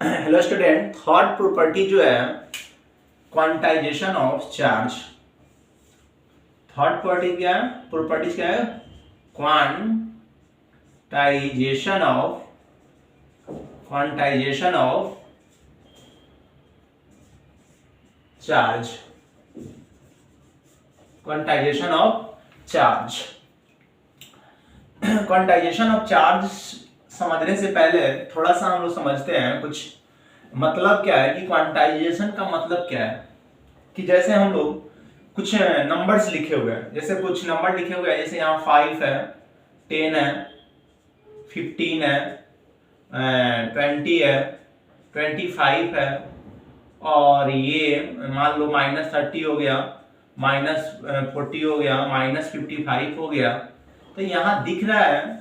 Hello student, third property जो है quantization of charge. Third property क्या है? प्रॉपर्टी क्या है? Quantization of charge. Quantization of charge. Quantization of charge समझने से पहले थोड़ा सा हम लोग समझते हैं कुछ मतलब क्या है कि क्वांटाइजेशन का मतलब क्या है। कि जैसे हम लोग कुछ नंबर्स लिखे हुए हैं, जैसे कुछ नंबर लिखे हुए हैं, जैसे यहाँ 5 है, 10 है, 15 है, 20 है, 25 है, और ये मान लो -30 हो गया, -40 हो गया, -55 हो गया। तो यहाँ दिख रहा है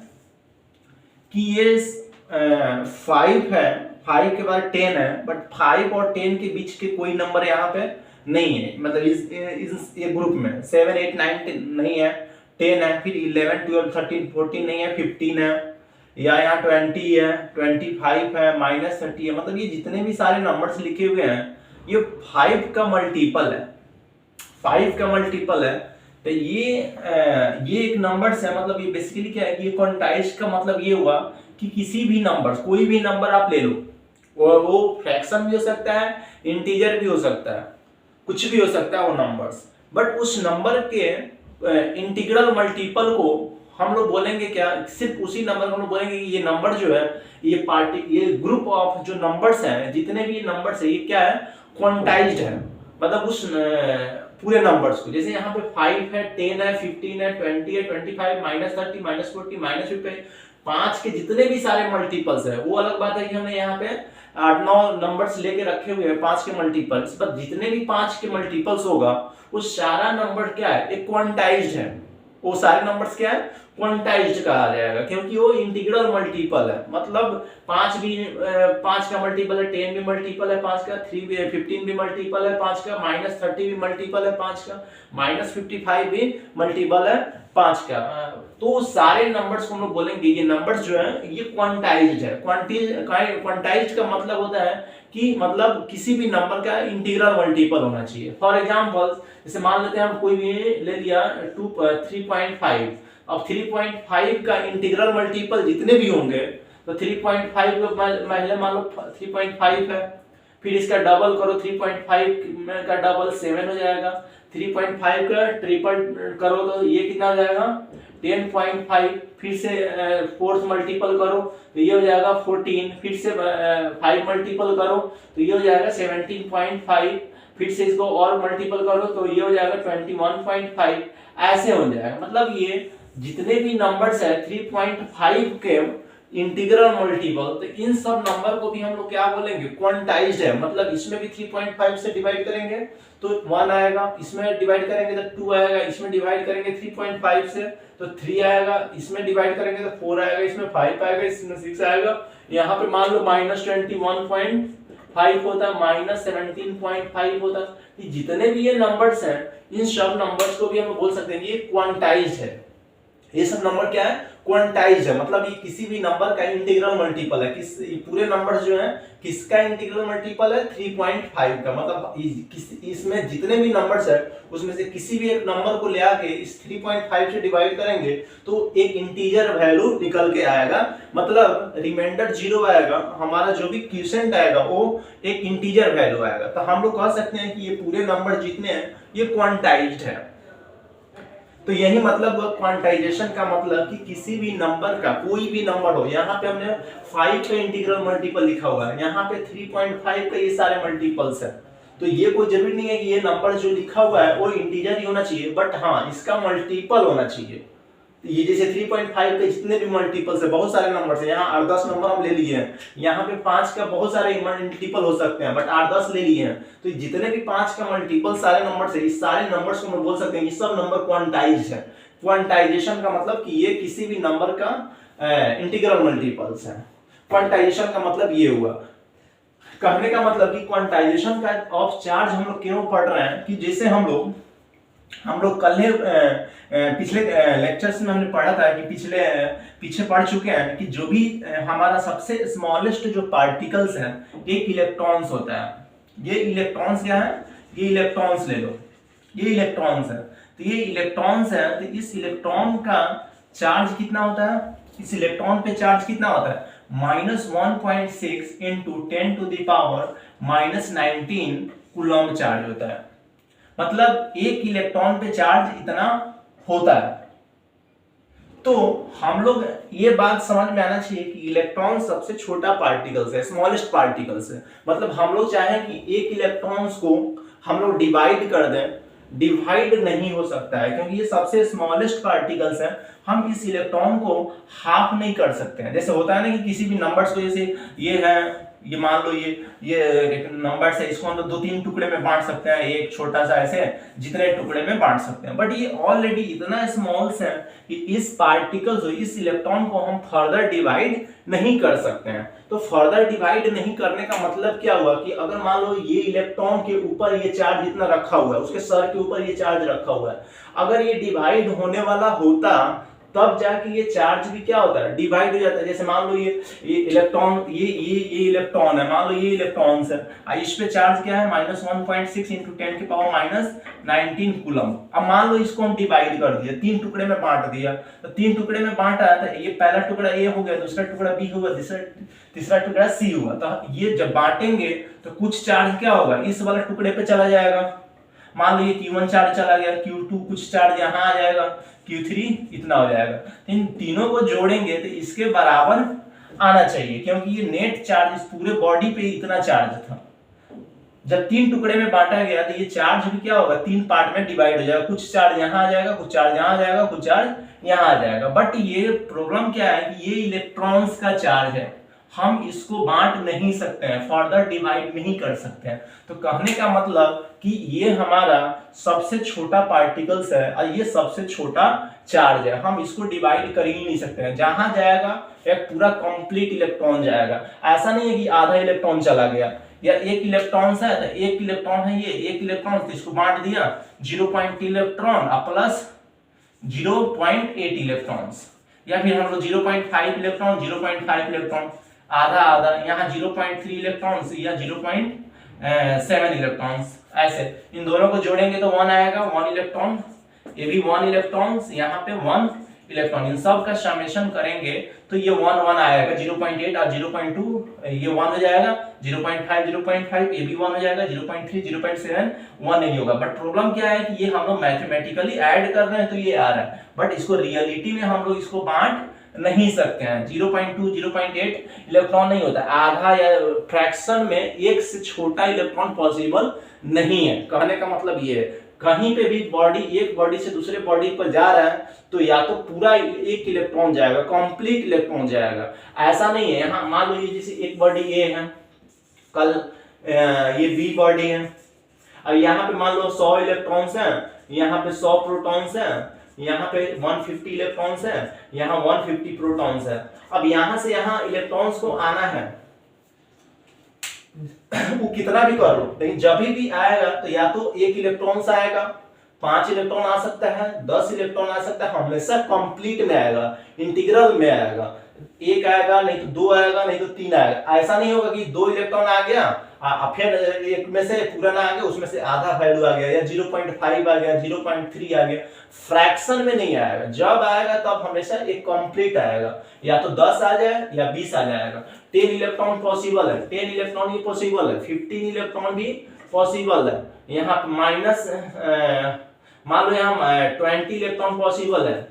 कि ये 5 है, 5 के बाद 10 है, बट 5 और 10 के बीच के कोई नंबर यहाँ पे नहीं है। मतलब इस ये ग्रुप में 7 8 9 10 नहीं है, 10 है, फिर 11 12 13 14 नहीं है, 15 है, या यहाँ 20 है, 25 है, -30 है। मतलब ये जितने भी सारे नंबर्स लिखे हुए हैं ये 5 का मल्टीपल है, 5 का मल्टीपल है। तो ये एक नंबर है। मतलब ये बेसिकली क्या है कि ये क्वांटाइज का मतलब ये हुआ कि किसी भी नंबर, कोई भी नंबर आप ले लो, और वो फ्रैक्शन भी हो सकता है, इंटीजर भी हो सकता है, कुछ भी हो सकता है वो नंबर्स। बट उस नंबर के इंटीग्रल मल्टीपल को हम लोग बोलेंगे क्या? सिर्फ उसी नंबर को हम लोग बोलेंगे कि ये नंबर जो है, ये ग्रुप ऑफ जो नंबर्स हैं, जितने भी नंबर्स है, ये क्या है? क्वांटाइज्ड है। मतलब उस पूरे नंबर्स को, जैसे यहाँ पे 5 है, 10 है, 15 है, 20 है, 25, -30, -40, -50, 5 के जितने भी सारे मल्टीपल्स है। वो अलग बात है कि हमने यहाँ पे 8-9 नंबर्स लेके रखे हुए हैं 5 के मल्टीपल्स, पर जितने भी 5 के मल्टीपल्स होगा वो सारा नंबर क्या है? एक क्वांटाइज्ड है। वो सारे नंबर्स क्या है? क्वांटाइज्ड कहा जाएगा, क्योंकि वो इंटीग्रल मल्टीपल है। मतलब 5 का मल्टीपल है, 10 भी मल्टीपल है 5 का, 15 भी मल्टीपल है 5 का, -30 भी मल्टीपल है 5 का, -55 भी मल्टीपल है 5 का। तो सारे नंबर्स को हम लोग बोलेंगे ये नंबर्स जो है ये क्वांटाइज्ड है। क्वांटाइज्ड का मतलब होता है कि मतलब किसी भी नंबर का इंटीग्रल मल्टीपल होना चाहिए। फॉर एग्जांपल, जैसे मान लेते हैं हम कोई भी ले लिया 3.5। अब 3.5 का इंटीग्रल मल्टीपल जितने भी होंगे, तो 3.5 को पहले मान लो 3.5 है, फिर इसका डबल करो, 3.5 का डबल 7 हो जाएगा, 3.5 का ट्रिपल करो तो ये कितना हो जाएगा? 10.5, फिर से 4th मल्टीपल करो तो ये हो जाएगा 14, फिर से 5 मल्टीपल करो तो ये हो जाएगा 17.5, फिर से इसको और मल्टीपल करो तो ये हो जाएगा 21.5, ऐसे हो जाएगा। मतलब ये जितने भी नंबर्स है 3.5 के इंटीग्रल मल्टीपल, तो इन सब नंबर को भी हम लोग क्या बोलेंगे? क्वांटाइज्ड है। मतलब इसमें भी 3.5 से डिवाइड करेंगे तो 1 आएगा, इसमें डिवाइड करेंगे तो 2 आएगा, इसमें डिवाइड करेंगे 3.5 से तो 3 आएगा, इसमें डिवाइड करेंगे तो 4 आएगा, इसमें 5 आएगा, इसमें 6 आएगा। यहाँ पे मान लो -21.5 होता, -17.5 होता। जितने भी ये नंबर्स हैं, इन सब नंबर्स को भी हम बोल सकते हैं ये क्वांटाइज्ड है। ये सब नंबर क्या है? क्वांटाइज्ड है। मतलब ये किसी भी नंबर का इंटीग्रल मल्टीपल है। पूरे नंबर्स जो हैं किसका इंटीग्रल मल्टीपल है? 3.5 का। मतलब इसमें जितने भी नंबर्स है उसमें से किसी भी एक नंबर को ले आके इस 3.5 से डिवाइड करेंगे तो एक इंटीजर वैल्यू निकल के आएगा। मतलब रिमाइंडर 0 आएगा, हमारा जो भी क्वोशिएंट आएगा वो एक इंटीजर वैल्यू आएगा। तो हम लोग कह सकते हैं कि ये पूरे नंबर जितने हैं ये क्वांटाइज्ड है। तो यही मतलब क्वांटाइजेशन का मतलब कि किसी भी नंबर का, कोई भी नंबर हो, यहाँ पे हमने 5 का इंटीग्रल मल्टीपल लिखा हुआ है, यहाँ पे 3.5 का ये सारे मल्टीपल्स है। तो ये कोई जरूरी नहीं है कि ये नंबर जो लिखा हुआ है वो इंटीजर ही होना चाहिए, बट हाँ इसका मल्टीपल होना चाहिए। तो ये जैसे 3.5 के जितने भी मल्टीपल्स है, बहुत सारे नंबर्स है, यहाँ 8-10 नंबर हम ले लिए हैं, यहाँ पे 5 का बहुत सारे मल्टीपल हो सकते हैं, बट 8-10 ले लिए हैं। तो जितने भी 5 का मल्टीपल सारे नंबर्स है, इस सारे नंबर्स को हम बोल सकते हैं ये सब नंबर क्वांटाइज्ड है। क्वांटाइजेशन का मतलब कि ये किसी भी नंबर का इंटीग्रल मल्टीपल्स है। क्वांटाइजेशन का मतलब ये हुआ। कहने का मतलब कि क्वांटाइजेशन का ऑफ चार्ज हम लोग क्यों पढ़ रहे हैं कि जैसे हम लोग हम लोग कल पिछले लेक्चर्स में हमने पढ़ा था कि पीछे पढ़ चुके हैं कि जो भी हमारा सबसे स्मॉलेस्ट जो पार्टिकल्स है एक इलेक्ट्रॉन्स होता है। ये इलेक्ट्रॉन्स क्या है, ये इलेक्ट्रॉन्स ले लो, ये इलेक्ट्रॉन्स है। तो ये इलेक्ट्रॉन्स है, तो इस इलेक्ट्रॉन का चार्ज कितना होता है, इस इलेक्ट्रॉन पे चार्ज कितना होता है, -1.6 इंटू 10⁻⁻19 कूलम चार्ज होता है। मतलब एक इलेक्ट्रॉन पे चार्ज इतना होता है। तो हम लोग ये बात समझ में आना चाहिए कि इलेक्ट्रॉन सबसे छोटा पार्टिकल्स है, स्मॉलेस्ट पार्टिकल्स है। मतलब हम लोग चाहें कि एक इलेक्ट्रॉन्स को हम लोग डिवाइड कर दें, डिवाइड नहीं हो सकता है क्योंकि ये सबसे स्मॉलेस्ट पार्टिकल्स है। हम इस इलेक्ट्रॉन को हाफ नहीं कर सकते हैं। जैसे होता है ना कि किसी भी नंबर्स को, जैसे ये है, ये मान लो ये नंबर है, इसको हम लोग 2-3 टुकड़े में बांट सकते हैं, एक छोटा सा ऐसे जितने टुकड़े में बांट सकते हैं। बट ये ऑलरेडी इतना स्मॉल है कि इस पार्टिकल्स, इस इलेक्ट्रॉन को हम फर्दर डिवाइड नहीं कर सकते हैं। तो फर्दर डिवाइड नहीं करने का मतलब क्या हुआ कि अगर मान लो ये इलेक्ट्रॉन के ऊपर ये चार्ज इतना रखा हुआ है, उसके सर के ऊपर ये चार्ज रखा हुआ है, अगर ये डिवाइड होने वाला होता तब जाके ये चार्ज भी क्या होता है, डिवाइड हो जाता है। जैसे मान लो ये इलेक्ट्रॉन, ये इलेक्ट्रॉन है, मान लो ये इलेक्ट्रॉन्स है, इस पे चार्ज क्या है, -1.6 इंटू 10⁻⁻19 कूलम। अब मान लो इसको हम डिवाइड कर दिया, 3 टुकड़े में बांट दिया। तो 3 टुकड़े में बांटा तो ये पहला टुकड़ा ए हो गया, दूसरा टुकड़ा बी हुआ, तीसरा टुकड़ा सी हुआ। तो ये जब बांटेंगे तो कुछ चार्ज क्या होगा, इस वाले टुकड़े पे चला जाएगा। मान लो ये Q1 चार्ज चला गया, Q2 कुछ चार्ज यहाँ आ जाएगा, Q3 इतना हो जाएगा। इन तीनों को जोड़ेंगे तो इसके बराबर आना चाहिए क्योंकि ये नेट चार्ज इस पूरे बॉडी पे इतना चार्ज था। जब 3 टुकड़े में बांटा गया तो ये चार्ज भी क्या होगा, 3 पार्ट में डिवाइड हो जाएगा। कुछ चार्ज यहाँ आ जाएगा, कुछ चार्ज यहाँ आ जाएगा, कुछ चार्ज यहाँ आ जाएगा। बट ये प्रॉब्लम क्या है कि ये इलेक्ट्रॉन्स का चार्ज है, हम इसको बांट नहीं सकते हैं, फर्दर डिवाइड नहीं कर सकते हैं। तो कहने का मतलब कि ये हमारा सबसे छोटा पार्टिकल्स है और ये सबसे छोटा चार्ज है, हम इसको डिवाइड कर ही नहीं सकते हैं। जहां जाएगा एक पूरा कंप्लीट इलेक्ट्रॉन जाएगा। ऐसा नहीं है कि आधा इलेक्ट्रॉन चला गया या एक इलेक्ट्रॉन है तो एक इलेक्ट्रॉन है, ये एक इलेक्ट्रॉन तो इसको बांट दिया 0.2 इलेक्ट्रॉन प्लस 0.8 इलेक्ट्रॉन्स, या फिर हम लोग 0.5 इलेक्ट्रॉन 0.5 इलेक्ट्रॉन आधा आधा, यहाँ 0.3 इलेक्ट्रॉन्स या 0.7 इलेक्ट्रॉन्स, ऐसे इन दोनों को जोड़ेंगे तो 1 आएगा, 1 इलेक्ट्रॉन, ये भी 1 इलेक्ट्रॉन्स, यहाँ पे 1 इलेक्ट्रॉन। इन सब का समेशन करेंगे तो ये 1 1 आएगा, 0.8 और 0.2 ये 1 हो जाएगा, 0.5 0.5 ये भी 1 हो जाएगा, 0.3 0.7 1 नहीं होगा। बट प्रॉब्लम क्या है कि ये हम लोग मैथमेटिकली ऐड कर रहे हैं तो ये आ रहा है, बट इसको रियलिटी में हम लोग इसको बांट नहीं सकते हैं। 0.2 0.8 इलेक्ट्रॉन नहीं होता, आधा या फ्रैक्शन में एक से छोटा इलेक्ट्रॉन पॉसिबल नहीं है। कहने का मतलब ये है कहीं पे भी बॉडी, एक बॉडी से दूसरे बॉडी पर जा रहा है तो या तो पूरा एक इलेक्ट्रॉन जाएगा, कंप्लीट इलेक्ट्रॉन जाएगा। ऐसा नहीं है, यहाँ मान लो ये जैसे एक बॉडी ए है, कल ये बी बॉडी है, अब यहाँ पे मान लो 100 इलेक्ट्रॉन्स हैं, यहाँ पे 100 प्रोटॉन्स हैं, यहाँ पे 150 इलेक्ट्रॉन्स है, यहाँ 150 प्रोटॉन्स है। अब यहाँ से यहाँ इलेक्ट्रॉन्स को आना है वो कितना भी कर लो, लेकिन जब भी आएगा तो या तो एक इलेक्ट्रॉन से आएगा, 5 इलेक्ट्रॉन आ सकता है, 10 इलेक्ट्रॉन आ सकता है, हमेशा कंप्लीट में आएगा, इंटीग्रल में आएगा। एक आएगा, नहीं तो 2 आएगा, नहीं तो 3 आएगा। ऐसा नहीं होगा कि 2 इलेक्ट्रॉन आ गया फिर एक में से पूरा ना आ गया, उसमें से आधा वैल्यू आ गया, या 0.5 आ गया, 0.3 आ गया, फ्रैक्शन में नहीं आएगा। जब आएगा तब हमेशा एक कंप्लीट आएगा, या तो 10 आ जाए या 20 आ जाएगा। 10 इलेक्ट्रॉन पॉसिबल है, 10 इलेक्ट्रॉन भी पॉसिबल है, 15 इलेक्ट्रॉन भी पॉसिबल है। यहाँ माइनस मान लो यहाँ 20 इलेक्ट्रॉन पॉसिबल है,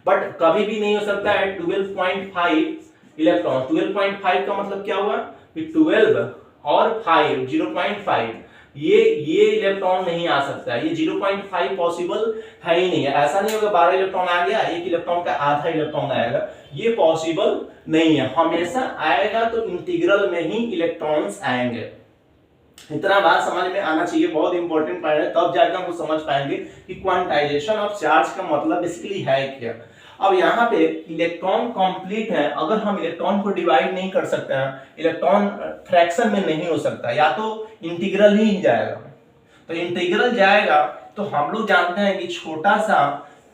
बट कभी भी नहीं हो सकता है 12.5 इलेक्ट्रॉन। 12.5 का मतलब क्या हुआ कि 12 और 5 0.5 ये इलेक्ट्रॉन नहीं आ सकता है, ये 0.5 पॉसिबल है ही नहीं है। ऐसा नहीं होगा 12 इलेक्ट्रॉन आ गया, एक इलेक्ट्रॉन का आधा इलेक्ट्रॉन आएगा, ये पॉसिबल नहीं है। हमेशा आएगा तो इंटीग्रल में ही इलेक्ट्रॉन्स आएंगे। इतना बात समझ में आना चाहिए, बहुत इंपॉर्टेंट पॉइंट है, तब जाकर हम समझ पाएंगे कि क्वांटाइजेशन ऑफ चार्ज का मतलब बेसिकली है क्या। अब यहाँ पे इलेक्ट्रॉन कंप्लीट है, अगर हम इलेक्ट्रॉन को डिवाइड नहीं कर सकते हैं, इलेक्ट्रॉन फ्रैक्शन में नहीं हो सकता, या तो इंटीग्रल ही जाएगा। तो इंटीग्रल जाएगा तो तो हम लोग जानते हैं कि छोटा सा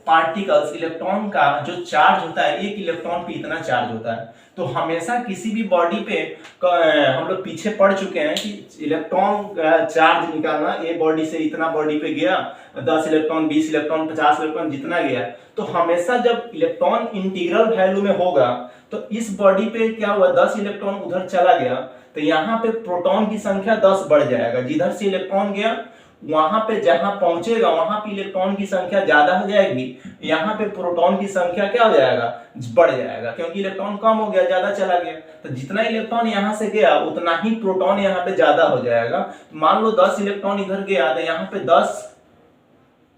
पार्टिकल्स इलेक्ट्रॉन का जो चार्ज होता है, एक इलेक्ट्रॉन पे इतना चार्ज होता है। तो हमेशा किसी भी बॉडी पे हम लोग पीछे पढ़ चुके हैं कि इलेक्ट्रॉन चार्ज निकालना, ए बॉडी से इतना बॉडी पे गया, 10 इलेक्ट्रॉन, 20 इलेक्ट्रॉन, 50 इलेक्ट्रॉन, जितना गया। तो हमेशा जब इलेक्ट्रॉन इंटीग्रल वैल्यू में होगा तो इस बॉडी पे क्या हुआ, 10 इलेक्ट्रॉन उधर चला गया तो यहाँ पे प्रोटॉन की संख्या 10 बढ़ जाएगा। जिधर से इलेक्ट्रॉन गया वहां पे जहां पहुंचेगा वहां पे इलेक्ट्रॉन की संख्या ज्यादा हो जाएगी, यहाँ पे प्रोटॉन की संख्या क्या हो जाएगा, बढ़ जाएगा, क्योंकि इलेक्ट्रॉन कम हो गया, ज्यादा चला गया। तो जितना इलेक्ट्रॉन यहाँ से गया उतना ही प्रोटॉन यहाँ पे ज्यादा हो जाएगा। मान लो 10 इलेक्ट्रॉन इधर गया तो यहाँ पे 10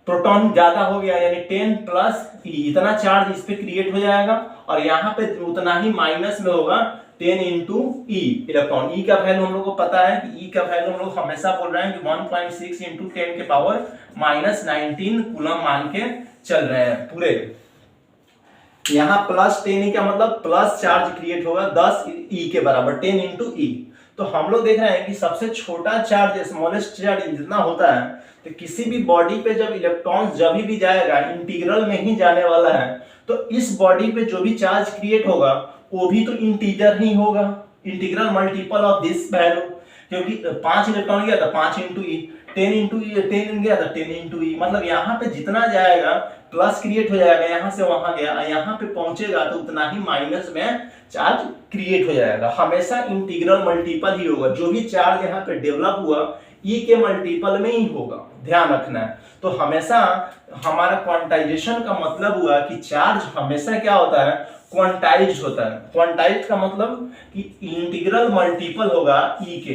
प्रोटॉन ज्यादा हो गया, यानी 10 प्लस इतना चार्ज इस पे क्रिएट हो जाएगा, और यहाँ पे उतना ही माइनस में होगा 10 इंटू ई इलेक्ट्रॉन। ई का वैल्यू हम लोग को पता है कि ई का वैल्यू हम लोग हमेशा बोल रहे हैं कि 1.6 इंटू 10 के पावर -19 कूलम मान के चल रहे हैं पूरे। यहाँ प्लस 10 का मतलब प्लस चार्ज क्रिएट होगा 10 ई के बराबर, 10 इंटू ई। तो हम लोग देख रहे हैं कि सबसे छोटा चार्ज, स्मॉलेस्ट चार्ज जितना होता है, तो किसी भी बॉडी पे जब इलेक्ट्रॉन जब भी जाएगा इंटीग्रल में ही जाने वाला है, तो इस बॉडी पे जो भी चार्ज क्रिएट होगा वो भी तो इंटीजर ही होगा, integral multiple of this value. क्योंकि 5 इलेक्ट्रॉन गया था 5 इंटू ई, 10 इंटू ई, 10 गया था 10 इंटू ई, मतलब यहाँ पे जितना जाएगा प्लस क्रिएट हो जाएगा, यहाँ से वहां गया, यहाँ पे पहुंचेगा तो उतना ही माइनस में चार्ज क्रिएट हो जाएगा। हमेशा इंटीग्रल मल्टीपल ही होगा, जो भी चार्ज यहाँ पे डेवलप हुआ ई के मल्टीपल में ही होगा, ध्यान रखना है। तो हमेशा हमारा क्वांटाइजेशन का मतलब हुआ कि चार्ज हमेशा क्या होता है, क्वांटाइज्ड होता है। क्वांटाइज्ड का मतलब कि इंटीग्रल मल्टीपल होगा ई के।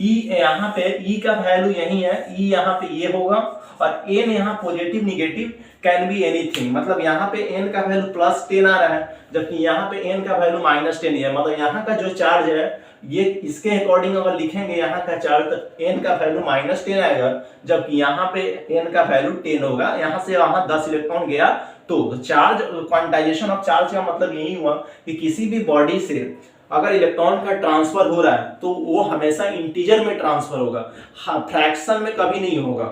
ई यहाँ पे ई का वैल्यू यही है, ई यहाँ पे ये होगा, और एन यहाँ positive negative can be anything, मतलब यहाँ पे एन का वैल्यू +10 आ रहा है, जबकि यहाँ पे एन का वैल्यू -10 है। मतलब यहाँ का जो चार्ज है ये इसके अकॉर्डिंग अगर लिखेंगे यहाँ का चार्ज, तो एन का वैल्यू -10 आएगा, जबकि यहाँ पे एन का वैल्यू 10 होगा। यहाँ से वहां 10 इलेक्ट्रॉन गया तो चार्ज, क्वांटाइजेशन ऑफ चार्ज का मतलब यही हुआ कि किसी भी बॉडी से अगर इलेक्ट्रॉन का ट्रांसफर हो रहा है तो वो हमेशा इंटीजर में ट्रांसफर होगा, फ्रैक्शन में कभी नहीं होगा,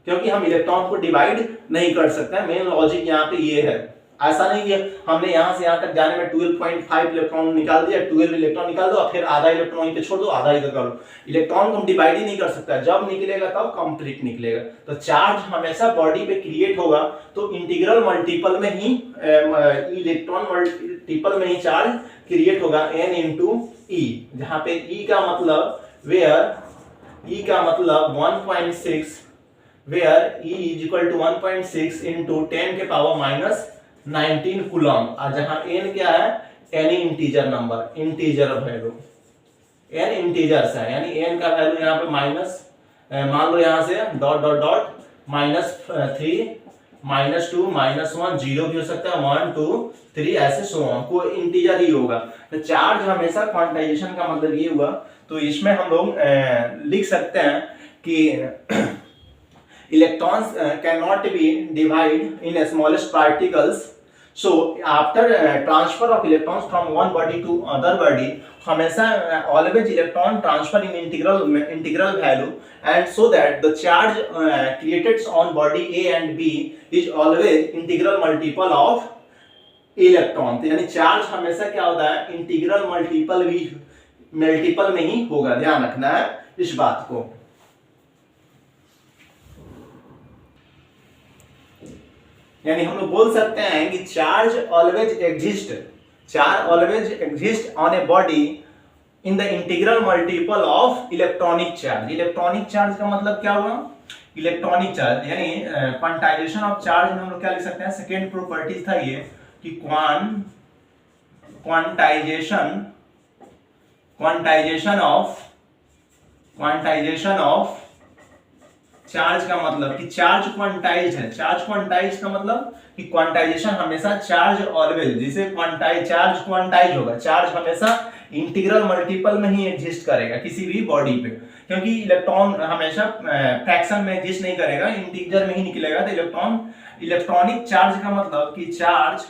क्योंकि हम इलेक्ट्रॉन को डिवाइड नहीं कर सकते। मेन लॉजिक यहाँ पे ये है। ऐसा नहीं है हमने यहाँ से यहाँ तक जाने में 12.5 इलेक्ट्रॉन निकाल दिया, 12 इलेक्ट्रॉन निकाल दो और फिर आधा इलेक्ट्रॉन यहीं पे छोड़ दो, आधा इधर कर लो। इलेक्ट्रॉन को हम डिवाइड ही नहीं कर सकता, जब निकलेगा तब कंप्लीट निकलेगा। तो चार्ज हमेशा बॉडी पे क्रिएट होगा तो इंटीग्रल मल्टीपल में ही, इलेक्ट्रॉन मल्टीपल में ही चार्ज क्रिएट होगा, n इंटू ई, जहां पे ई का मतलब वेयर, ई का मतलब 1.6, where e is equal to 1.6 into 10 के पावर -19 कूलम, और जहां n क्या है, any integer number, integer value, n integers है, यानी n का वैल्यू यहाँ पे माइनस, मान लो यहाँ से डॉट डॉट डॉट -3, -2, -1, 0 भी हो सकता है, 1, 2, 3 ऐसे सो ऑन, कोई इंटीजर ही होगा। तो चार्ज हमेशा क्वांटाइजेशन का मतलब ये हुआ। तो इसमें हम लोग लिख सकते हैं कि electrons cannot be divided in smallest particles, so after transfer of electrons from one body to other body, हमेशा always electron transfer in integral value, and so that the charge created on body A and B is always integral multiple of electron. यानी charge हमेशा क्या होता है, integral multiple में ही होगा, ध्यान रखना है इस बात को। यानी हम लोग बोल सकते हैं कि charge always exist on a body in the integral multiple of electronic charge. Electronic charge का मतलब क्या हुआ, इलेक्ट्रॉनिक चार्ज, यानी क्वांटाइजेशन ऑफ चार्ज में हम लोग क्या लिख सकते हैं, सेकेंड प्रॉपर्टी था ये कि क्वांटाइजेशन ऑफ चार्ज का मतलब कि चार्ज क्वांटाइज्ड है। चार्ज क्वांटाइज्ड का मतलब कि क्वांटाइजेशन हमेशा चार्ज ऑलवेज, जिसे चार्ज क्वांटाइज होगा, चार्ज हमेशा इंटीग्रल मल्टीपल में ही एग्जिस्ट करेगा किसी भी बॉडी पे, क्योंकि इलेक्ट्रॉन हमेशा फ्रैक्शन में एग्जिस्ट नहीं करेगा, इंटीजर में ही निकलेगा। तो इलेक्ट्रॉनिक चार्ज का मतलब कि चार्ज,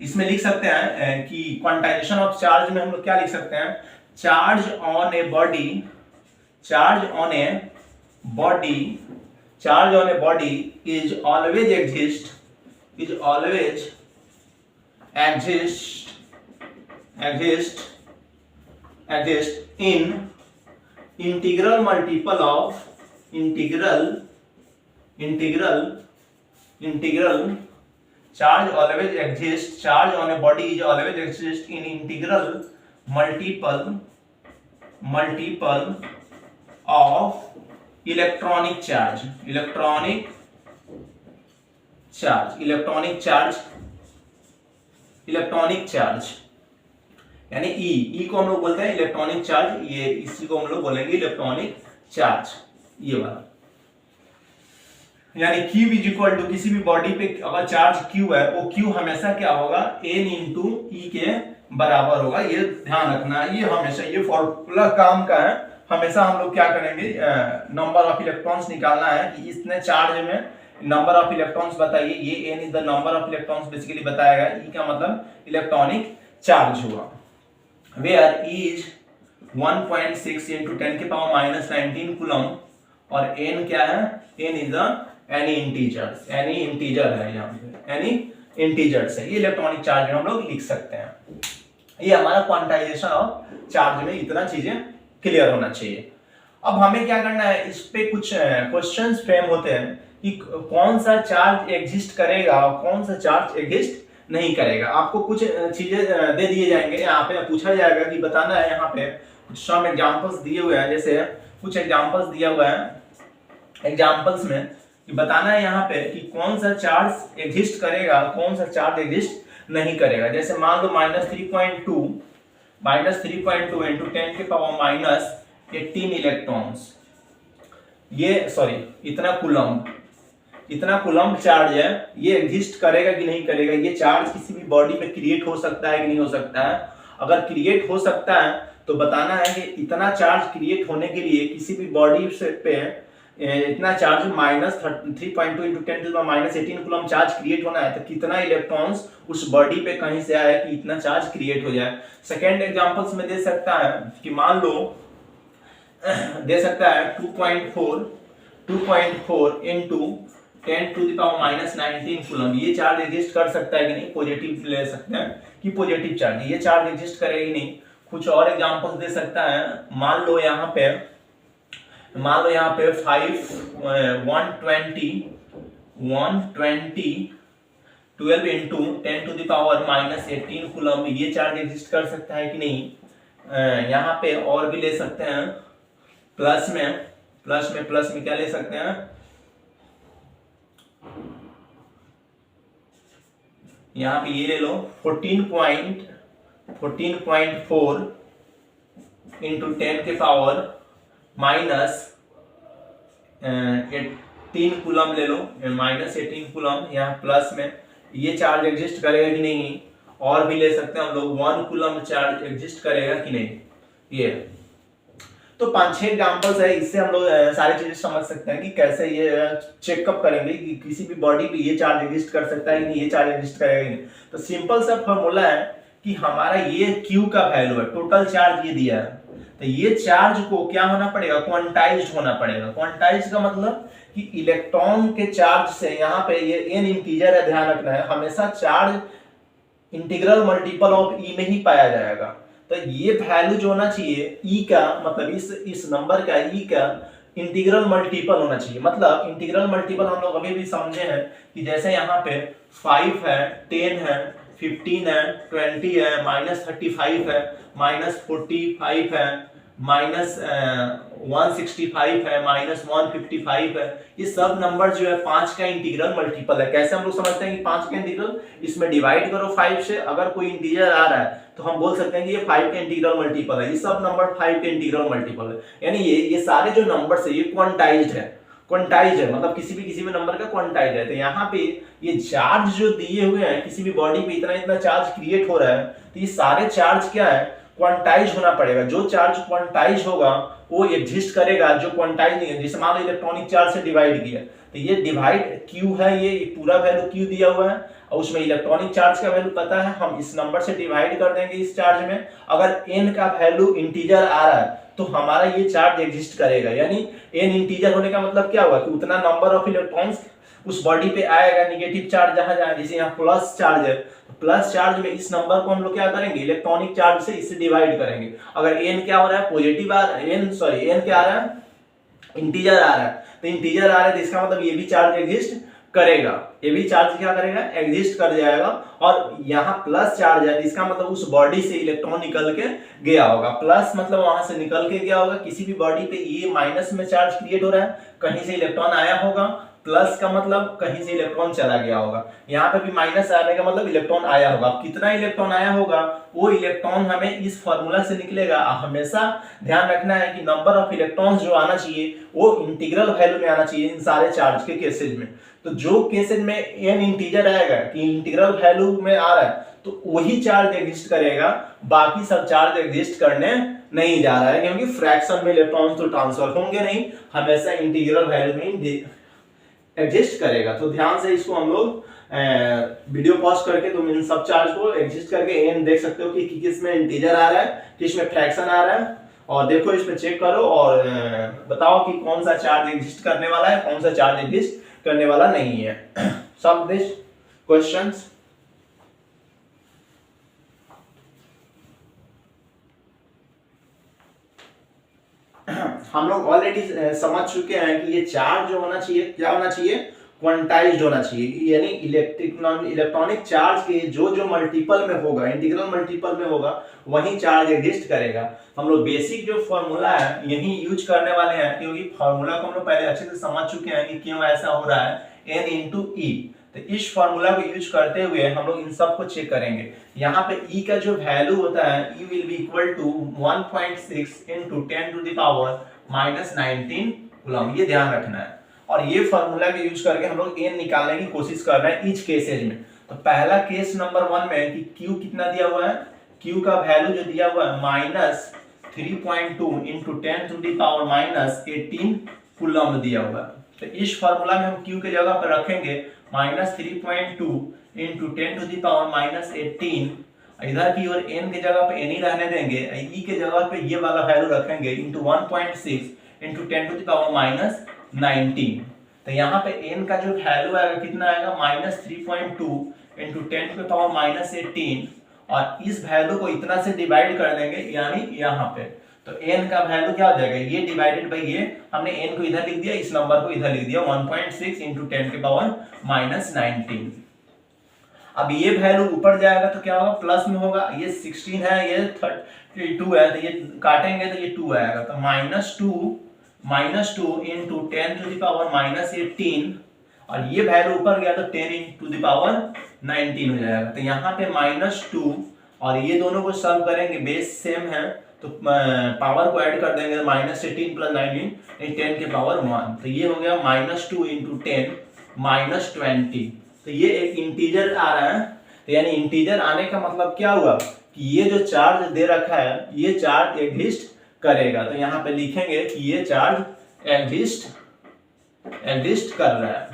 इसमें लिख सकते हैं कि क्वांटाइजेशन ऑफ चार्ज में हम लोग क्या लिख सकते हैं, charge on a body charge on a body is always exist in integral multiple of integral charge on a body is always exist in integral multiple of electronic charge यानी ई को हम लोग बोलते हैं इलेक्ट्रॉनिक चार्ज, ये इसी को हम लोग बोलेंगे इलेक्ट्रॉनिक चार्ज, ये वाला। यानी Q इज इक्वल टू किसी भी बॉडी पे अगर चार्ज Q है वो Q हमेशा क्या होगा N इंटू E के बराबर होगा, ये ध्यान रखना। ये हमेशा ये फॉर्मूला काम का है, हमेशा हम लोग क्या करेंगे नंबर ऑफ इलेक्ट्रॉन्स निकालना है कि इतने चार्ज में नंबर ऑफ इलेक्ट्रॉन्स बताइए, ये N is the number of electrons basically बताएगा, E का मतलब इलेक्ट्रॉनिक चार्ज हुआ। वेयर E इज 1.6 into 10 के पावर माइनस 19 कूलम और N क्या है, N इज एनी इंटीजर है, यहाँ पे एनी इंटीजर्स है, ये इलेक्ट्रॉनिक चार्ज में हम लोग लिख सकते हैं। ये हमारा क्वांटाइजेशन ऑफ चार्ज में इतना चीजें क्लियर होना चाहिए। अब हमें क्या करना है, इस पे कुछ क्वेश्चंस फ्रेम होते हैं कि कौन सा चार्ज एग्जिस्ट करेगा और कौन सा चार्ज एग्जिस्ट नहीं करेगा। आपको कुछ चीजें दे दिए जाएंगे, यहाँ पे पूछा जाएगा कि बताना है, यहाँ पे कुछ सम एग्जांपल्स दिए हुए हैं, जैसे कुछ एग्जांपल्स दिया हुआ है एग्जांपल्स में कि बताना है यहाँ पे कि कौन सा चार्ज एग्जिस्ट करेगा कौन सा चार्ज एग्जिस्ट नहीं करेगा। जैसे मान लो -3.2 इंटू 10 के पावर माइनस 18 इलेक्ट्रॉन्स, ये सॉरी इतना कूलम चार्ज है, ये एग्जिस्ट करेगा कि नहीं करेगा। ये चार्ज किसी भी बॉडी पे क्रिएट हो सकता है कि नहीं हो सकता है। अगर क्रिएट हो सकता है तो बताना है कि इतना चार्ज क्रिएट होने के लिए किसी भी बॉडी पे इतना charge -3.2 into 10 to the minus 18 coulomb charge create होना है, तो कितना इलेक्ट्रॉन्स उस बॉडी पे कहीं से आया कि इतना चार्ज क्रिएट हो जाए। सेकेंड एग्जांपल्स में दे सकता है कि मान लो दे सकता है 2.4 into 10 to the power minus 19 coulomb, ये चार्ज एग्जिस्ट कर सकता है कि नहीं। पॉजिटिव ले सकते हैं कि पॉजिटिव चार्ज, ये चार्ज एग्जिस्ट करेगा कि नहीं। कुछ और एग्जांपल्स दे सकता है, मान लो यहाँ पे 12 into 10 to the power minus 18 coulomb, ये चार्ज एग्जिस्ट कर सकता है कि नहीं। यहाँ पे और भी ले सकते हैं, प्लस में क्या ले सकते हैं, यहाँ पे ये ले लो 14.4 इंटू 10 के पावर माइनस 18 कूलम ले लो, माइनस 18 कूलम यहाँ प्लस में, ये चार्ज एग्जिस्ट करेगा कि नहीं। और भी ले सकते हैं हम लोग 1 कूलम चार्ज एग्जिस्ट करेगा कि नहीं। ये तो 5-6 एग्जांपल्स है, इससे हम लोग सारी चीजें समझ सकते हैं कि कैसे ये चेकअप करेंगे कि किसी भी बॉडी पे ये चार्ज एग्जिस्ट कर सकता है कि नहीं, ये चार्ज एग्जिस्ट करेगा कि नहीं। तो सिंपल सा फॉर्मूला है कि हमारा ये Q का वैल्यू है, टोटल चार्ज ये दिया है, तो ये चार्ज को क्या होना पड़ेगा, क्वांटाइज्ड होना पड़ेगा। क्वांटाइज्ड का मतलब कि इलेक्ट्रॉन के चार्ज से, यहाँ पे ये n इंटीजर है, ध्यान रखना है, हमेशा charge integral multiple of E में ही पाया जाएगा। तो ये वैल्यू जो होना चाहिए E का, मतलब इस नंबर का E का इंटीग्रल मल्टीपल होना चाहिए। मतलब इंटीग्रल मल्टीपल हम लोग अभी भी समझे हैं कि जैसे यहाँ पे 5 है, 10 है, 15 है, 20 है, -35 है, -45 है, -165 है, -155 है, ये सब नंबर जो है 5 का इंटीग्रल मल्टीपल है। कैसे हम लोग समझते हैं कि 5 का इंटीग्रल, इसमें डिवाइड करो 5 से, अगर कोई इंटीजर आ रहा है तो हम बोल सकते हैं कि ये 5 का इंटीग्रल मल्टीपल है। ये सब नंबर 5 के इंटीग्रल मल्टीपल है, यानी ये सारे जो नंबर्स है ये क्वांटाइज्ड है, मतलब किसी भी नंबर का क्वांटाइज है। तो यहाँ पे ये चार्ज जो दिए हुए हैं, किसी भी बॉडी पे इतना चार्ज क्रिएट हो रहा है, तो ये सारे चार्ज क्या है, क्वांटाइज होना पड़ेगा। जो चार्ज क्वांटाइज होगा वो एग्जिस्ट करेगा, जो क्वांटाइज नहीं है, जैसे मान लो इलेक्ट्रॉनिक चार्ज से डिवाइड किया, तो ये डिवाइड Q है, ये पूरा वैल्यू Q दिया हुआ है, और उसमें इलेक्ट्रॉनिक चार्ज का वैल्यू पता है, हम इस नंबर से डिवाइड कर देंगे इस चार्ज में। अगर n का वैल्यू इंटीजर आ रहा है तो हमारा ये चार्ज एग्जिस्ट करेगा। यानी n इंटीजर होने का मतलब क्या हुआ कि उतना नंबर ऑफ इलेक्ट्रॉन्स उस बॉडी पे आएगा, निगेटिव चार्ज जहां जहां, जैसे यहाँ प्लस चार्ज है तो प्लस चार्ज में इस नंबर को हम लोग क्या करेंगे, इलेक्ट्रॉनिक चार्ज से इससे डिवाइड करेंगे। अगर n क्या हो रहा है, पॉजिटिव आ रहा है, n क्या आ रहा है, इंटीजर आ रहा है, तो इंटीजर आ रहा है तो इसका मतलब ये भी चार्ज एग्जिस्ट करेगा, ये भी चार्ज क्या करेगा, एग्जिस्ट कर जाएगा। और यहाँ प्लस चार्ज है, इसका मतलब उस बॉडी से इलेक्ट्रॉन निकल के गया होगा। प्लस मतलब वहां से निकल के गया होगा, किसी भी बॉडी पे ये माइनस में चार्ज क्रिएट हो रहा है, कहीं से इलेक्ट्रॉन आया होगा, प्लस का मतलब कहीं से इलेक्ट्रॉन चला गया होगा। यहाँ पे भी माइनस आने का मतलब इलेक्ट्रॉन आया होगा। कितना इलेक्ट्रॉन आया होगा, वो इलेक्ट्रॉन हमें इस फॉर्मूला से निकलेगा। हमेशा ध्यान रखना है कि नंबर ऑफ इलेक्ट्रॉन्स जो आना चाहिए वो इंटीग्रल वैल्यू में आना चाहिए इन सारे चार्ज के केसेज में। तो जो केसेज में n इंटीजर आएगा कि इंटीग्रल वैल्यू में आ रहा है तो वही चार्ज एग्जिस्ट करेगा, बाकी सब चार्ज एग्जिस्ट करने नहीं जा रहा है, क्योंकि फ्रैक्शन में इलेक्ट्रॉन तो ट्रांसफर होंगे नहीं, हमेशा इंटीग्रल वैल्यू में एग्जिस्ट करेगा। तो ध्यान से इसको हम लोग वीडियो पॉज करके तुम इन सब चार्ज को एग्जिस्ट करके n देख सकते हो कि किस में इंटीजर आ रहा है, किस में फ्रैक्शन आ रहा है, और देखो इसमें चेक करो और बताओ कि कौन सा चार्ज एग्जिस्ट करने वाला है, कौन सा चार्ज एग्जिस्ट करने वाला नहीं है। Solve this questions. हम लोग ऑलरेडी समझ चुके हैं कि ये चार्ज जो होना चाहिए क्या होना चाहिए, क्वांटाइज्ड होना चाहिए। यानी इलेक्ट्रॉनिक चार्ज के जो जो मल्टीपल में होगा, इंटीग्रल मल्टीपल में होगा, वही चार्ज एग्जिस्ट करेगा। हम लोग बेसिक जो फॉर्मूला है यही यूज करने वाले हैं, क्योंकि फॉर्मूला को हम लोग पहले अच्छे से समझ चुके हैं कि क्यों ऐसा हो रहा है, n into e। तो इस फॉर्मूला को यूज करते हुए हम लोग इन सब को चेक करेंगे। यहाँ पे e का जो वैल्यू होता है, e will be equal to 1.6 into 10 to the power -19 coulomb, ये ध्यान रखना है। और ये फॉर्मूला के यूज करके हम लोग n निकालने की कोशिश कर रहे हैं ईच केसेज में। तो पहला केस नंबर 1 में कि q कितना दिया हुआ है, q का वैल्यू जो दिया हुआ है -3.2 into 10 to the power -18 coulomb दिया हुआ है। तो इस फॉर्मूला में हम q के जगह पर रखेंगे -3.2 into 10 to the power -18, इधर की ओर n के जगह पे n ही रहने देंगे, e के जगह पे ये वाला वैल्यू रखेंगे into 1.6 into 10 to the power -19। तो यहाँ पे n का जो वैल्यू आएगा कितना आएगा, -3.2 into 10 to the power -18, और इस वैल्यू को इतना से डिवाइड कर देंगे, यानी यहाँ पे तो n का वैल्यू क्या हो जाएगा, ये डिवाइडेड बाय ये, हमने n को इधर लिख दिया, इस नंबर को इधर लिख दिया, 1.6 into 10 के पावर -19। अब ये वैल्यू ऊपर जाएगा तो क्या होगा, प्लस में होगा, ये 16 है, ये 32 है, तो ये काटेंगे तो ये 2 आएगा, तो -2 into 10 to the power -18, और ये वैल्यू ऊपर गया तो 10 into the power 19 हो जाएगा। तो यहाँ पे -2 और ये दोनों को सॉल्व करेंगे, बेस सेम है तो पावर को ऐड कर देंगे, -18 + 19 10 के पावर 1, तो ये हो गया -2 into 10 -20। तो ये एक इंटीजर आ रहा है, तो यानी इंटीजर आने का मतलब क्या हुआ कि ये जो चार्ज दे रखा है ये चार्ज एग्जिस्ट करेगा। तो यहाँ पे लिखेंगे कि ये चार्ज एग्जिस्ट कर रहा है।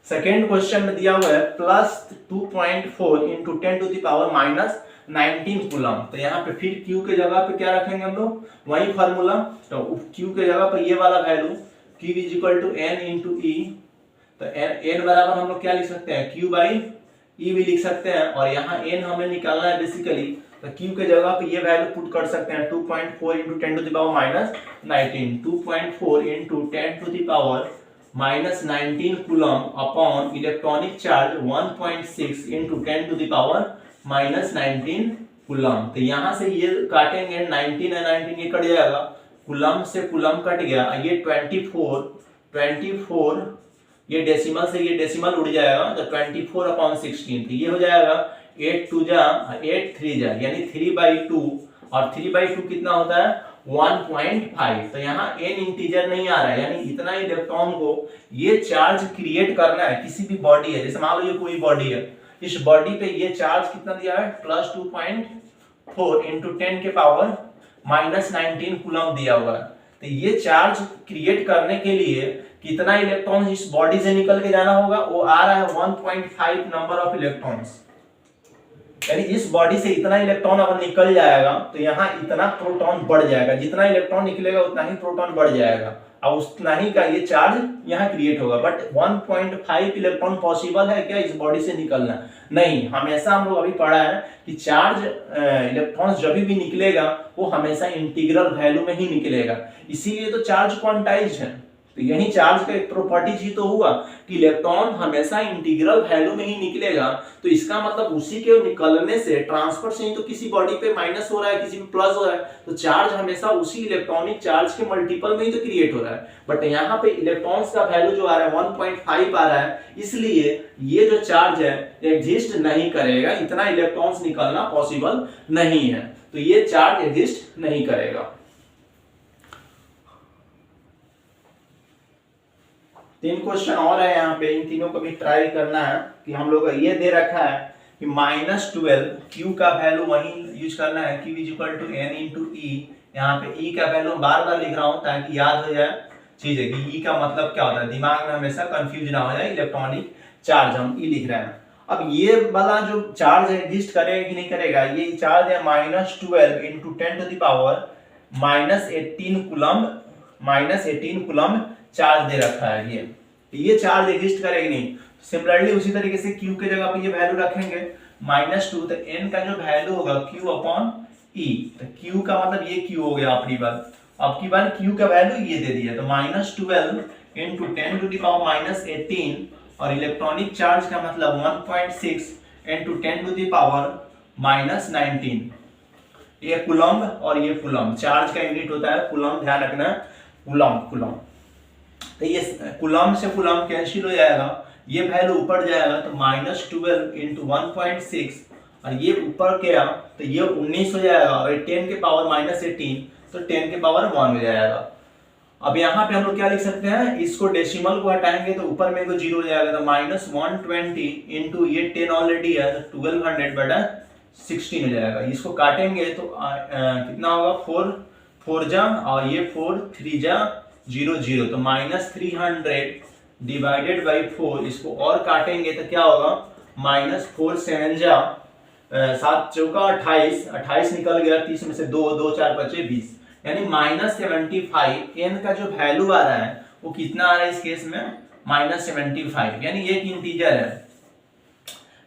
सेकेंड क्वेश्चन में दिया हुआ है +2.4 into 10 to the power -19 coulomb. तो यहाँ पे फिर Q के जगह पे क्या रखेंगे हम लोग, वही फॉर्मूला, तो Q के जगह पे ये वाला value Q = n into E। तो n बराबर हम लोग क्या लिख सकते हैं, Q/E भी लिख सकते हैं, और यहाँ n हमें निकालना है बेसिकली, तो Q के जगह पे ये वैल्यू पुट कर सकते हैं 2.4 into 10 to the power -19, 2.4 into 10 to the power -19 coulomb upon electronic charge 1.6 into 10 to the power -19 coulomb. तो यहाँ से ये काटेंगे, 19 है 19 ये कट जाएगा, कूलम से कूलम कट गया, ये 24 ये डेसिमल से ये डेसिमल उड़ जाएगा, तो 24/16, तो ये हो जाएगा 8 2 जा 8 3 जा, यानी 3/2, और 3/2 कितना होता है 1.5। तो यहाँ n इंटीजर नहीं आ रहा है, यानी इतना इलेक्ट्रॉन को ये चार्ज क्रिएट करना है। किसी भी बॉडी है, जैसे मान लो ये कोई बॉडी है, इस बॉडी पे ये चार्ज कितना दिया है, +2.4 into 10 के पावर -19 कूलम दिया हुआ है। तो ये चार्ज क्रिएट करने के लिए कितना इलेक्ट्रॉन इस बॉडी से निकल के जाना होगा, वो आ रहा है 1.5 नंबर ऑफ इलेक्ट्रॉन्स। यानी इस बॉडी से इतना इलेक्ट्रॉन अगर निकल जाएगा तो यहाँ इतना प्रोटॉन बढ़ जाएगा, जितना इलेक्ट्रॉन निकलेगा उतना ही प्रोटॉन बढ़ जाएगा और उतना ही का ये चार्ज यहाँ क्रिएट होगा। बट 1.5 इलेक्ट्रॉन पॉसिबल है क्या इस बॉडी से निकलना? नहीं। हमेशा हम लोग अभी पढ़ा है कि चार्ज इलेक्ट्रॉन जब भी निकलेगा वो हमेशा इंटीग्रल वैल्यू में ही निकलेगा, इसीलिए तो चार्ज क्वांटाइज्ड है। तो यही चार्ज का एक प्रॉपर्टीज ही तो हुआ कि इलेक्ट्रॉन हमेशा इंटीग्रल वैल्यू में ही निकलेगा। तो इसका मतलब उसी के निकलने से ट्रांसफर से ही तो किसी बॉडी पे माइनस हो रहा है, किसी पे प्लस हो रहा है, तो चार्ज हमेशा उसी इलेक्ट्रॉनिक चार्ज के मल्टीपल में ही तो क्रिएट हो रहा है। बट यहाँ पे इलेक्ट्रॉन्स का वैल्यू जो आ रहा है 1.5 आ रहा है, इसलिए ये जो चार्ज है एग्जिस्ट नहीं करेगा, इतना इलेक्ट्रॉन्स निकलना पॉसिबल नहीं है, तो ये चार्ज एग्जिस्ट नहीं करेगा। 3 क्वेश्चन और है यहाँ पे, इन तीनों को भी ट्राई करना है कि हम लोग ये दे रखा है कि -12 Q का वैल्यू वही यूज करना है, Q = N × E। यहाँ पे E का वैल्यू बार बार लिख रहा हूँ ताकि याद हो जाए चीजें कि E का मतलब क्या होता है, दिमाग में हमेशा कंफ्यूज ना हो जाए। इलेक्ट्रॉनिक चार्ज हम E लिख रहे हैं। अब ये वाला जो चार्ज एग्जिस्ट करेगा कि नहीं करेगा, ये चार्ज है -12 × 10⁻18 कूलम चार्ज दे रखा है। ये चार्ज एग्जिस्ट करेगा नहीं। सिमिलरली उसी तरीके से Q के जगह पे ये वैल्यू रखेंगे -2, तो N का जो वैल्यू होगा Q/E, तो Q का मतलब ये Q हो गया अपनी बार। अब की बार Q का वैल्यू ये दे दिया, तो -12 × 10⁻18 और इलेक्ट्रॉनिक चार्ज का मतलब 1.6 × 10⁻19। ये कूलम और ये कूलम, चार्ज का यूनिट होता है कूलम, ध्यान रखना कूलम। तो ये कूलम से कूलम कैंसिल हो जाएगा, ये वैल्यू ऊपर जाएगा तो -12 × 1.6 और ये ऊपर गया तो ये 19 हो जाएगा और 10 के पावर -18 तो 10 के पावर 1 हो जाएगा। अब यहाँ पे हम लोग क्या लिख सकते हैं, इसको डेसिमल को हटाएंगे तो ऊपर में 0 हो जाएगा, तो -120 × ये 10 ऑलरेडी है तो 1200/16 हो जाएगा। इसको काटेंगे तो कितना होगा, 4 जा और ये 4 3 जा 0 0, तो -300/4। इसको और काटेंगे तो क्या होगा, -4 7 जा 7 चौका 28 निकल गया, 30 में से 2 2 4 बचे 20, यानी -75। n का जो वैल्यू आ रहा है वो कितना आ रहा है इस केस में, -75, यानी ये इंटीजर है,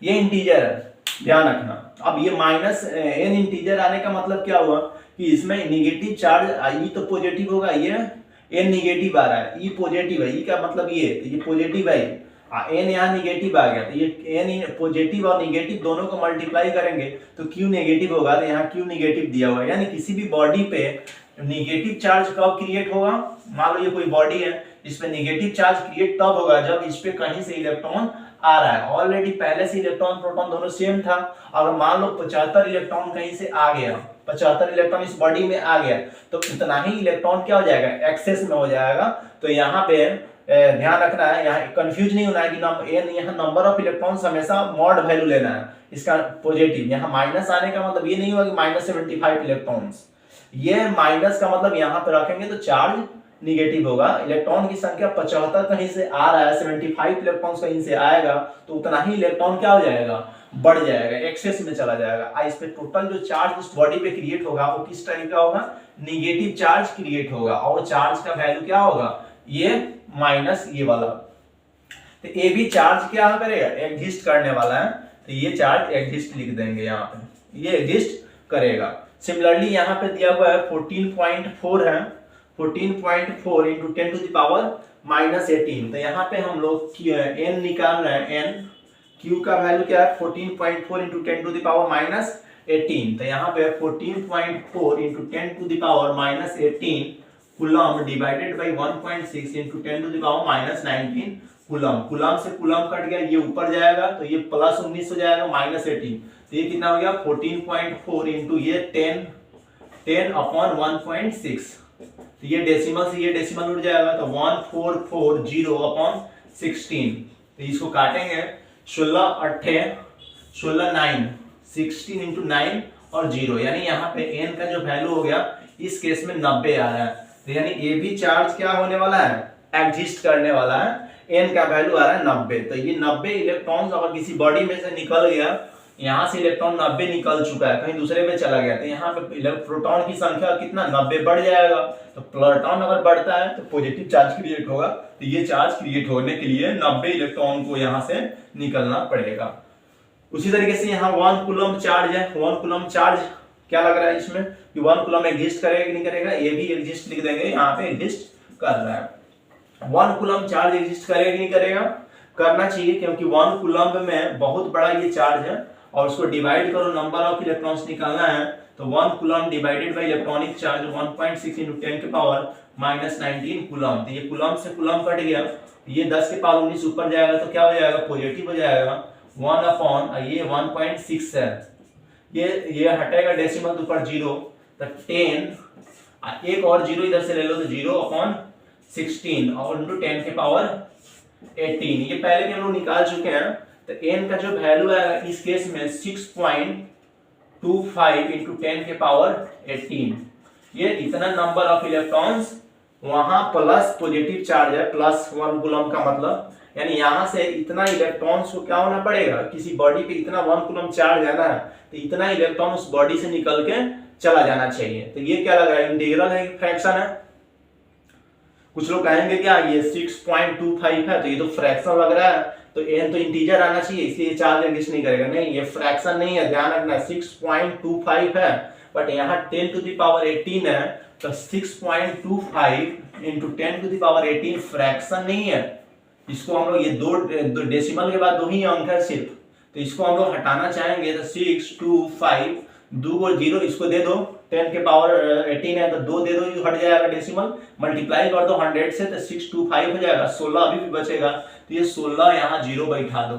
ये इंटीजर है, ध्यान रखना। अब ये n इंटीजर आने का मतलब क्या हुआ कि इसमें नेगेटिव चार्ज ई तो पॉजिटिव होगा, ये n नेगेटिव आ रहा है, E पॉजिटिव है, E का मतलब ये, तो ये पॉजिटिव है, n यहाँ नेगेटिव आ गया, तो ये n पॉजिटिव और नेगेटिव दोनों को मल्टीप्लाई करेंगे तो Q नेगेटिव होगा, तो यहाँ Q नेगेटिव दिया हुआ है। यानी किसी भी बॉडी पे नेगेटिव चार्ज कब क्रिएट होगा, मान लो ये कोई बॉडी है, इसमें नेगेटिव चार्ज क्रिएट तब होगा जब इस पे कहीं से इलेक्ट्रॉन आ रहा है। ऑलरेडी पहले से इलेक्ट्रॉन प्रोटॉन दोनों सेम था, और मान लो 75 इलेक्ट्रॉन कहीं से आ गया, 75 इलेक्ट्रॉन इस बॉडी में आ गया, तो उतना ही इलेक्ट्रॉन क्या हो जाएगा, एक्सेस में हो जाएगा। तो यहाँ पे ध्यान रखना है, यहाँ कंफ्यूज नहीं होना है कि यहाँ नंबर ऑफ इलेक्ट्रॉन्स हमेशा मॉड वैल्यू लेना है इसका पॉजिटिव। यहाँ माइनस आने का मतलब ये नहीं हुआ कि -75 इलेक्ट्रॉन्स, ये माइनस का मतलब यहाँ पे रखेंगे तो चार्ज निगेटिव होगा। इलेक्ट्रॉन की संख्या 75 कहीं से आ रहा है, 75 इलेक्ट्रॉन्स कहीं से आएगा, तो उतना ही इलेक्ट्रॉन क्या हो जाएगा, बढ़ जाएगा, एक्सेस में चला जाएगा। इस पे टोटल जो चार्ज उस बॉडी पे क्रिएट होगा वो किस टाइप का होगा, निगेटिव चार्ज क्रिएट होगा, और चार्ज का वैल्यू क्या होगा, ये माइनस ये वाला। तो ये भी चार्ज क्या करेगा, एग्जिस्ट करने वाला है, तो ये चार्ज एग्जिस्ट लिख देंगे यहाँ पे, ये एग्जिस्ट करेगा। सिमिलरली यहाँ पे दिया हुआ है 14.4 है, 14.4 × 10⁻−18, तो यहाँ पे हम लोग n निकाल रहे हैं, n q का वैल्यू क्या है 14.4 × 10⁻−18, तो यहाँ पे 14.4 × 10⁻−18 coulomb divided by 1.6 × 10⁻−19 coulomb. Coulomb से कूलम कट गया, ये ऊपर जाएगा तो ये +19 हो जाएगा, -18, तो ये कितना हो गया 14.4 × ये 10/1.6, तो ये डेसिमल से ये डेसिमल उड़ जाएगा, तो 1440/16, तो इसको काटेंगे 16 8 16 9 16 × 9 और 0, यानी यहाँ पे n का जो वैल्यू हो गया इस केस में 90 आ रहा है। तो यानी ये भी चार्ज क्या होने वाला है, एग्जिस्ट करने वाला है, n का वैल्यू आ रहा है 90। तो ये 90 इलेक्ट्रॉन्स अगर किसी बॉडी में से निकल गया यहाँ से इलेक्ट्रॉन 90 निकल चुका है, कहीं दूसरे पे चला गया, तो यहाँ पे प्रोटॉन की संख्या कितना 90 बढ़ जाएगा। तो प्रोटॉन अगर बढ़ता है तो पॉजिटिव चार्ज क्रिएट होगा, तो ये चार्ज क्रिएट होने के लिए 90 इलेक्ट्रॉन को यहाँ से निकलना पड़ेगा। उसी तरीके से यहाँ 1 कूलम चार्ज है, 1 कूलम चार्ज क्या लग रहा है इसमें कि 1 कूलम एग्जिस्ट करेगा कि नहीं करेगा, ये भी एग्जिस्ट लिख देंगे, यहाँ पे एग्जिस्ट कर रहा है। 1 कूलम चार्ज एग्जिस्ट करेगा कि नहीं करेगा, करना चाहिए, क्योंकि 1 कूलम में बहुत बड़ा ये चार्ज है और उसको डिवाइड करो, नंबर ऑफ इलेक्ट्रॉन्स निकालना है, तो 1 coulomb divided by electronic charge 1.6 × 10 के पावर -19 कूलम। तो ये कूलम से कूलम कट गया, ये 10 के पावर 19 ऊपर जाएगा तो क्या हो जाएगा, पॉजिटिव हो जाएगा। 1 अपॉन ये 1.6 है, ये हटेगा डेसिमल तो ऊपर 0, तो 10 एक और 0 इधर से ले लो तो 0/16 और इनटू 10 के पावर 18। ये पहले भी हम लोग निकाल चुके हैं। तो n का जो वैल्यू है इस केस में 6.25 × 10 के पावर 18, ये इतना नंबर ऑफ इलेक्ट्रॉन्स, वहां प्लस पॉजिटिव चार्ज है +1 कूलम का मतलब, यानी यहां से इतना इलेक्ट्रॉन्स को क्या होना पड़ेगा, किसी बॉडी पे इतना 1 कूलम चार्ज है ना, तो इतना इलेक्ट्रॉन उस बॉडी से निकल के चला जाना चाहिए। तो ये क्या लग रहा है, इंटीग्रल है, फ्रैक्शन है। कुछ लोग कहेंगे क्या ये 6.25 है, तो ये तो फ्रैक्शन लग रहा है, तो n तो इंटीजर आना चाहिए, इसलिए चार्ज एग्जिस्ट नहीं करेगा। नहीं, ये फ्रैक्शन नहीं है, ध्यान रखना, 6.25 है, बट यहाँ 10⁻18 है, तो 6.25 × 10⁻18 फ्रैक्शन नहीं है। इसको हम लोग ये दो डेसिमल के बाद 2 ही अंक है सिर्फ, तो इसको हम लोग हटाना चाहेंगे, तो 625 2 और 0 इसको दे दो, 10 के पावर 18 है तो 2 दे दो, ये हट जाएगा डेसिमल, मल्टीप्लाई कर दो 100 से तो 625 हो जाएगा, 16 अभी भी बचेगा, तो ये 16 यहाँ 0 बैठा दो,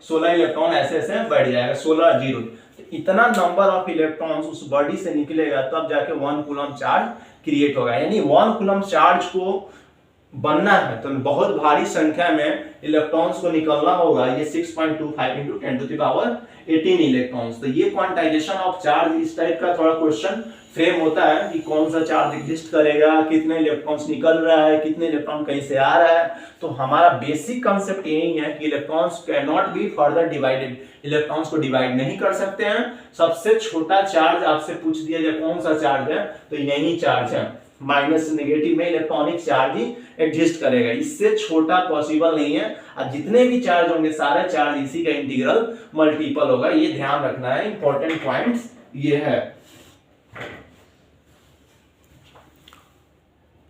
16 इलेक्ट्रॉन ऐसे ऐसे बढ़ जाएगा, 16 0, तो इतना नंबर ऑफ इलेक्ट्रॉन्स उस बॉडी से निकलेगा, तब जाके 1 कूलम चार्ज क्रिएट होगा। यानी 1 कूलम चार्ज को बनना है तो बहुत भारी संख्या में इलेक्ट्रॉन्स को निकलना होगा, ये 6.25 × 10⁻18 इलेक्ट्रॉन्स। तो ये क्वांटाइजेशन ऑफ चार्ज, इस टाइप का थोड़ा क्वेश्चन फ्रेम होता है कि कौन सा चार्ज एग्जिस्ट करेगा, कितने इलेक्ट्रॉन्स निकल रहा है, कितने इलेक्ट्रॉन कहीं से आ रहा है। तो हमारा बेसिक कंसेप्ट यही है कि electrons can not be further divided, electrons को डिवाइड नहीं कर सकते हैं। सबसे छोटा चार्ज आपसे पूछ दिया जाए कौन सा चार्ज है, तो यही चार्ज है, माइनस नेगेटिव में इलेक्ट्रॉनिक चार्ज ही एग्जिस्ट करेगा, इससे छोटा पॉसिबल नहीं है। और जितने भी चार्ज होंगे सारे चार्ज इसी का इंटीग्रल मल्टीपल होगा, ये ध्यान रखना है, इंपॉर्टेंट पॉइंट्स ये है।